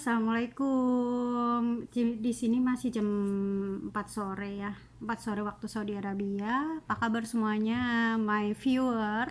Assalamualaikum. Di sini masih jam 4 sore ya. 4 sore waktu Saudi Arabia. Apa kabar semuanya? My viewer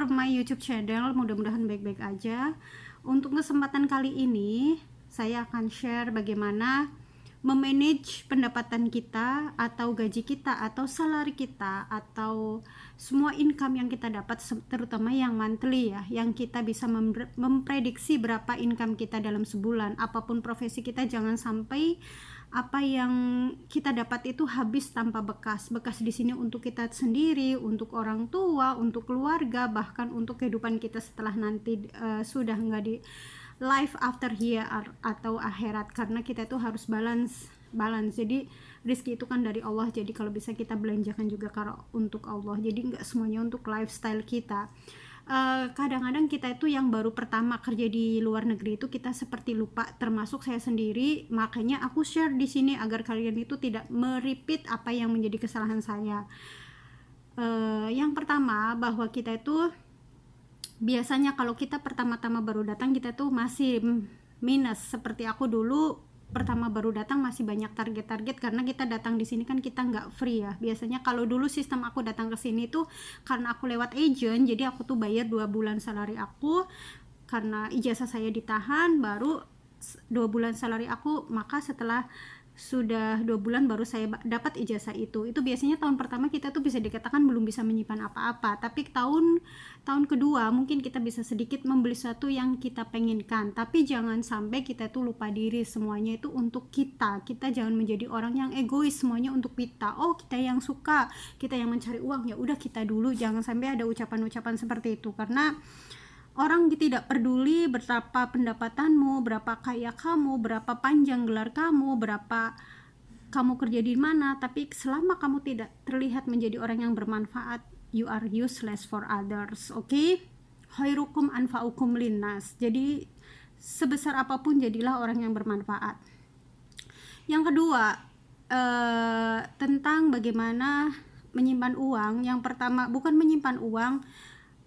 my YouTube channel, mudah-mudahan baik-baik aja. Untuk kesempatan kali ini, saya akan share bagaimana memanage pendapatan kita atau gaji kita atau salary kita atau semua income yang kita dapat, terutama yang monthly ya, yang kita bisa memprediksi berapa income kita dalam sebulan. Apapun profesi kita, jangan sampai apa yang kita dapat itu habis tanpa bekas di sini untuk kita sendiri, untuk orang tua, untuk keluarga, bahkan untuk kehidupan kita setelah nanti sudah nggak di life after here atau akhirat, karena kita itu harus balance. Jadi rezeki itu kan dari Allah, jadi kalau bisa kita belanjakan juga untuk Allah, jadi nggak semuanya untuk lifestyle kita. Kadang-kadang kita itu yang baru pertama kerja di luar negeri itu kita seperti lupa, termasuk saya sendiri. Makanya aku share di sini agar kalian itu tidak merepeat apa yang menjadi kesalahan saya. Yang pertama, bahwa kita itu biasanya kalau kita pertama-tama baru datang, kita tuh masih minus. Seperti aku dulu pertama baru datang masih banyak target-target, karena kita datang di sini kan kita nggak free ya. Biasanya kalau dulu sistem aku datang ke sini tuh karena aku lewat agent, jadi aku tuh bayar 2 bulan salary aku, karena ijazah saya ditahan, baru 2 bulan salary aku. Maka setelah sudah 2 bulan baru saya dapat ijazah itu biasanya tahun pertama kita tuh bisa dikatakan belum bisa menyimpan apa-apa, tapi tahun kedua mungkin kita bisa sedikit membeli sesuatu yang kita penginkan. Tapi jangan sampai kita tuh lupa diri, semuanya itu untuk kita jangan menjadi orang yang egois, semuanya untuk kita. Kita yang suka, kita yang mencari uang, ya udah kita dulu. Jangan sampai ada ucapan-ucapan seperti itu, karena orang tidak peduli berapa pendapatanmu, berapa kaya kamu, berapa panjang gelar kamu, berapa kamu kerja di mana, tapi selama kamu tidak terlihat menjadi orang yang bermanfaat, you are useless for others. Khairukum anfa'ukum linnas. Jadi sebesar apapun jadilah orang yang bermanfaat. Yang kedua, tentang bagaimana menyimpan uang. Yang pertama, bukan menyimpan uang,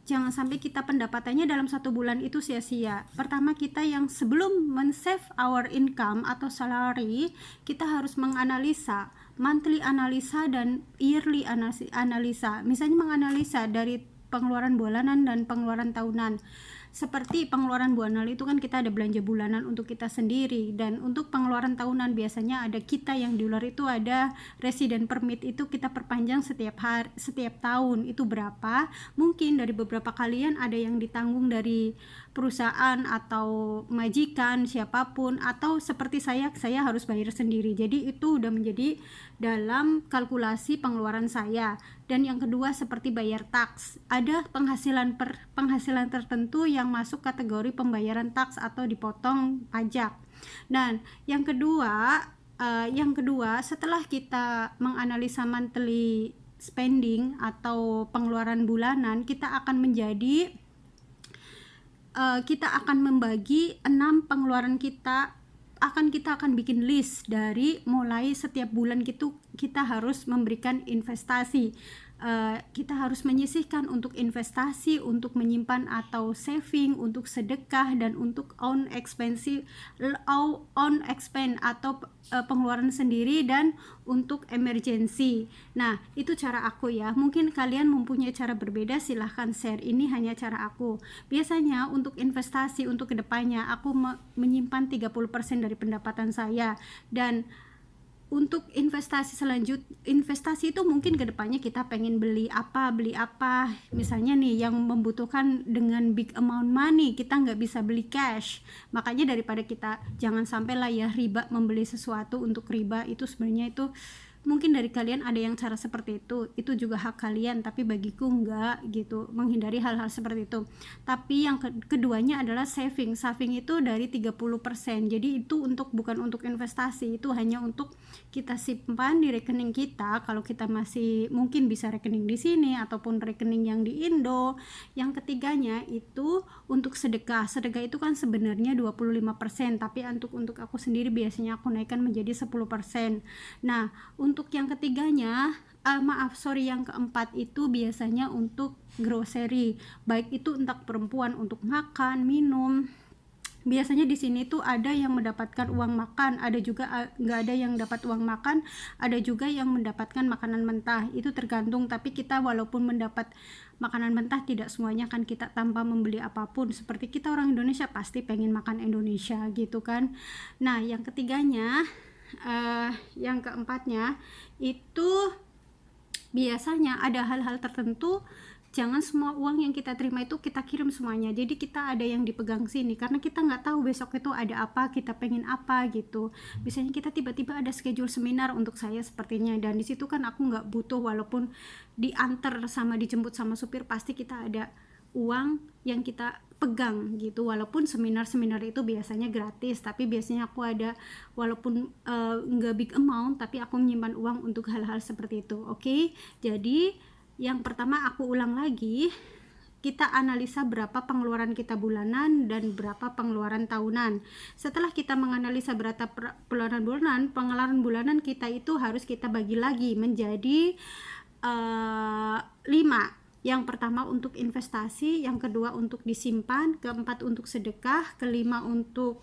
jangan sampai kita pendapatannya dalam 1 bulan itu sia-sia. Pertama, kita yang sebelum men-save our income atau salary, kita harus menganalisa monthly analisa dan yearly analisa. Misalnya menganalisa dari pengeluaran bulanan dan pengeluaran tahunan. Seperti pengeluaran bulanan itu kan kita ada belanja bulanan untuk kita sendiri, dan untuk pengeluaran tahunan biasanya ada kita yang di luar itu ada resident permit, itu kita perpanjang setiap tahun. Itu berapa? Mungkin dari beberapa kalian ada yang ditanggung dari perusahaan atau majikan siapapun, atau seperti saya harus bayar sendiri. Jadi itu udah menjadi dalam kalkulasi pengeluaran saya. Dan yang kedua, seperti bayar tax, ada penghasilan tertentu yang masuk kategori pembayaran tax atau dipotong pajak. Dan yang kedua, setelah kita menganalisa monthly spending atau pengeluaran bulanan, kita akan membagi 6 pengeluaran kita. Kita akan bikin list dari mulai setiap bulan kita harus memberikan investasi. Kita harus menyisihkan untuk investasi, untuk menyimpan atau saving, untuk sedekah, dan untuk own expense atau pengeluaran sendiri, dan untuk emergency. Nah, itu cara aku ya. Mungkin kalian mempunyai cara berbeda, silahkan share. Ini hanya cara aku. Biasanya untuk investasi, untuk kedepannya aku menyimpan 30% dari pendapatan saya. Dan untuk investasi itu mungkin kedepannya kita pengen beli apa, misalnya nih yang membutuhkan dengan big amount money, kita nggak bisa beli cash. Makanya daripada kita, jangan sampai lah ya riba, membeli sesuatu untuk riba. Itu sebenarnya itu mungkin dari kalian ada yang cara seperti itu juga hak kalian, tapi bagiku enggak gitu, menghindari hal-hal seperti itu. Tapi yang keduanya adalah saving itu dari 30%. Jadi itu bukan untuk investasi, itu hanya untuk kita simpan di rekening kita. Kalau kita masih mungkin bisa rekening di sini ataupun rekening yang di Indo. Yang ketiganya itu untuk sedekah itu kan sebenarnya 25%, tapi untuk aku sendiri biasanya aku naikkan menjadi 10%. Nah, untuk yang ketiganya, yang keempat itu biasanya untuk grocery, baik itu entah perempuan untuk makan, minum, biasanya di sini tuh ada yang mendapatkan uang makan, ada juga nggak ada yang dapat uang makan, ada juga yang mendapatkan makanan mentah. Itu tergantung, tapi kita walaupun mendapat makanan mentah tidak semuanya kan kita tanpa membeli apapun. Seperti kita orang Indonesia pasti pengen makan Indonesia gitu kan. Nah yang ketiganya, yang keempatnya itu biasanya ada hal-hal tertentu. Jangan semua uang yang kita terima itu kita kirim semuanya, jadi kita ada yang dipegang sini karena kita nggak tahu besok itu ada apa, kita pengen apa gitu. Biasanya kita tiba-tiba ada schedule seminar untuk saya sepertinya, dan di situ kan aku nggak butuh, walaupun diantar sama dijemput sama supir pasti kita ada uang yang kita pegang gitu, walaupun seminar-seminar itu biasanya gratis, tapi biasanya aku ada walaupun nggak big amount, tapi aku menyimpan uang untuk hal-hal seperti itu. Oke, jadi yang pertama aku ulang lagi, kita analisa berapa pengeluaran kita bulanan dan berapa pengeluaran tahunan. Setelah kita menganalisa berapa pengeluaran bulanan kita itu harus kita bagi lagi menjadi 5. Yang pertama untuk investasi, yang kedua untuk disimpan, keempat untuk sedekah, kelima untuk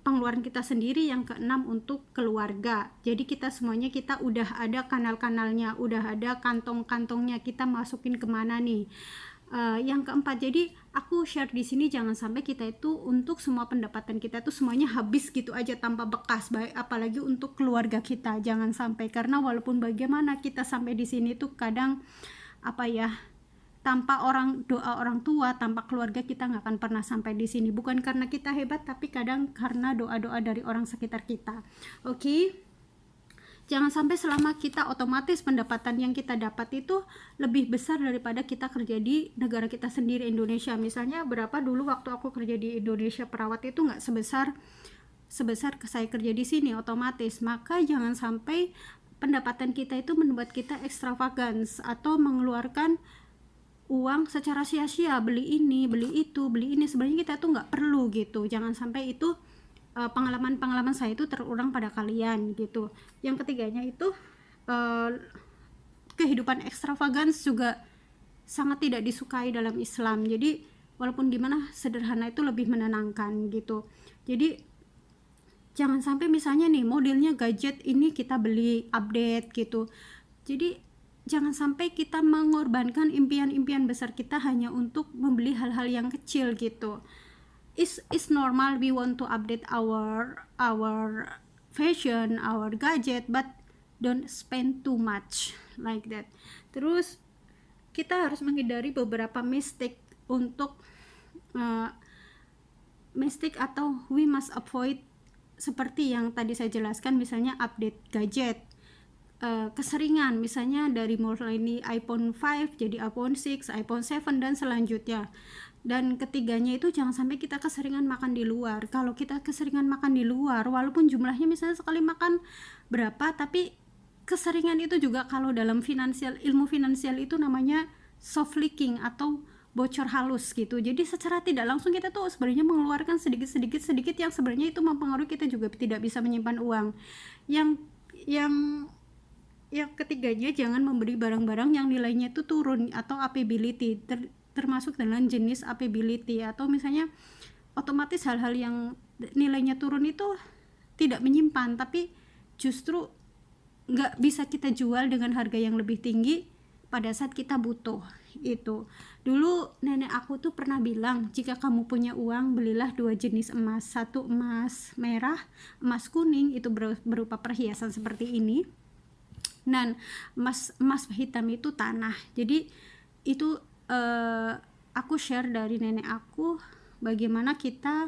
pengeluaran kita sendiri, yang keenam untuk keluarga. Jadi kita semuanya kita udah ada kanal-kanalnya, udah ada kantong-kantongnya, kita masukin kemana nih. Yang keempat, jadi aku share di sini jangan sampai kita itu untuk semua pendapatan kita itu semuanya habis gitu aja tanpa bekas, baik apalagi untuk keluarga kita, jangan sampai, karena walaupun bagaimana kita sampai di sini tuh kadang apa ya, tanpa doa orang tua, tanpa keluarga kita nggak akan pernah sampai di sini. Bukan karena kita hebat, tapi kadang karena doa-doa dari orang sekitar kita. Oke? Jangan sampai selama kita otomatis pendapatan yang kita dapat itu lebih besar daripada kita kerja di negara kita sendiri, Indonesia. Misalnya berapa dulu waktu aku kerja di Indonesia perawat itu nggak sebesar saya kerja di sini otomatis. Maka jangan sampai pendapatan kita itu membuat kita extravagance atau mengeluarkan uang secara sia-sia, beli ini, beli itu, beli ini. Sebenarnya kita tuh nggak perlu gitu. Jangan sampai itu pengalaman-pengalaman saya itu terulang pada kalian gitu. Yang ketiganya itu kehidupan ekstravagans juga sangat tidak disukai dalam Islam. Jadi walaupun gimana sederhana itu lebih menenangkan gitu. Jadi jangan sampai misalnya nih modelnya gadget ini kita beli update gitu. Jadi jangan sampai kita mengorbankan impian-impian besar kita hanya untuk membeli hal-hal yang kecil gitu. It's normal we want to update our fashion, our gadget, but don't spend too much like that. Terus kita harus menghindari beberapa mistake atau we must avoid, seperti yang tadi saya jelaskan, misalnya update gadget keseringan, misalnya dari mulai ini iPhone 5 jadi iPhone 6, iPhone 7 dan selanjutnya. Dan ketiganya itu jangan sampai kita keseringan makan di luar. Kalau kita keseringan makan di luar, walaupun jumlahnya misalnya sekali makan berapa, tapi keseringan itu juga kalau dalam ilmu finansial itu namanya soft leaking atau bocor halus gitu. Jadi secara tidak langsung kita tuh sebenarnya mengeluarkan sedikit yang sebenarnya itu mempengaruhi kita juga tidak bisa menyimpan uang. Yang ketiganya, jangan memberi barang-barang yang nilainya itu turun atau applicability, termasuk dalam jenis applicability, atau misalnya otomatis hal-hal yang nilainya turun itu tidak menyimpan, tapi justru nggak bisa kita jual dengan harga yang lebih tinggi pada saat kita butuh. Itu dulu nenek aku tuh pernah bilang, jika kamu punya uang belilah 2 jenis emas, satu emas merah, emas kuning, itu berupa perhiasan seperti ini, dan emas hitam itu tanah. Jadi itu aku share dari nenek aku, bagaimana kita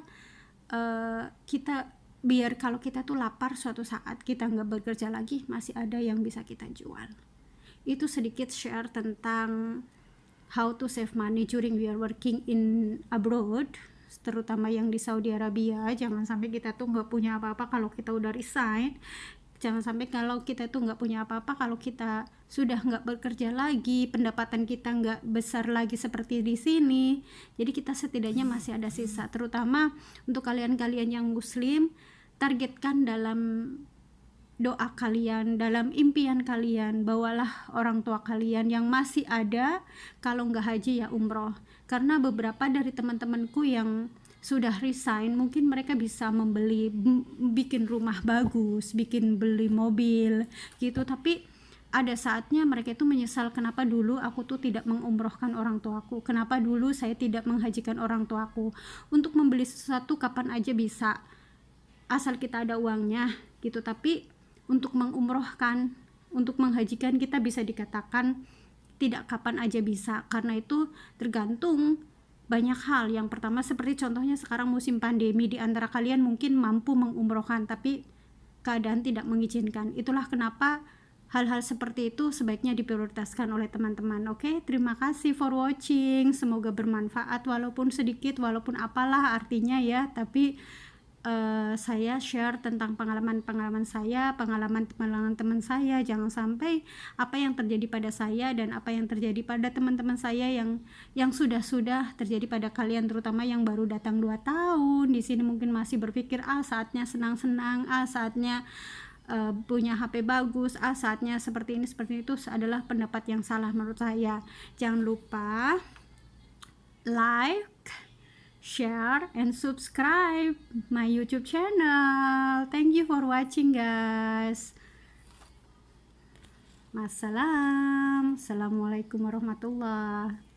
biar kalau kita tuh lapar suatu saat kita nggak bekerja lagi, masih ada yang bisa kita jual. Itu sedikit share tentang how to save money during we are working in abroad, terutama yang di Saudi Arabia. Jangan sampai kita tuh nggak punya apa-apa kalau kita udah resign. Jangan sampai kalau kita itu nggak punya apa-apa, kalau kita sudah nggak bekerja lagi, pendapatan kita nggak besar lagi seperti di sini. Jadi kita setidaknya masih ada sisa. Terutama untuk kalian-kalian yang muslim, targetkan dalam doa kalian, dalam impian kalian, bawalah orang tua kalian yang masih ada. Kalau nggak haji ya umroh, karena beberapa dari teman-temanku yang sudah resign mungkin mereka bisa bikin rumah bagus, bikin beli mobil gitu, tapi ada saatnya mereka itu menyesal, kenapa dulu aku tuh tidak mengumrohkan orang tuaku, kenapa dulu saya tidak menghajikan orang tuaku. Untuk membeli sesuatu kapan aja bisa, asal kita ada uangnya gitu, tapi untuk mengumrohkan, untuk menghajikan, kita bisa dikatakan tidak kapan aja bisa, karena itu tergantung banyak hal. Yang pertama seperti contohnya sekarang musim pandemi, di antara kalian mungkin mampu mengumrohkan tapi keadaan tidak mengizinkan. Itulah kenapa hal-hal seperti itu sebaiknya diprioritaskan oleh teman-teman. Oke, terima kasih for watching, semoga bermanfaat walaupun sedikit, walaupun apalah artinya ya, tapi saya share tentang pengalaman-pengalaman saya, pengalaman teman saya. Jangan sampai apa yang terjadi pada saya dan apa yang terjadi pada teman-teman saya yang sudah terjadi pada kalian, terutama yang baru datang 2 tahun di sini, mungkin masih berpikir saatnya senang-senang, saatnya punya HP bagus, saatnya seperti ini seperti itu, adalah pendapat yang salah menurut saya. Jangan lupa like, share, and subscribe my YouTube channel. Thank you for watching, guys. Assalamualaikum warahmatullahi.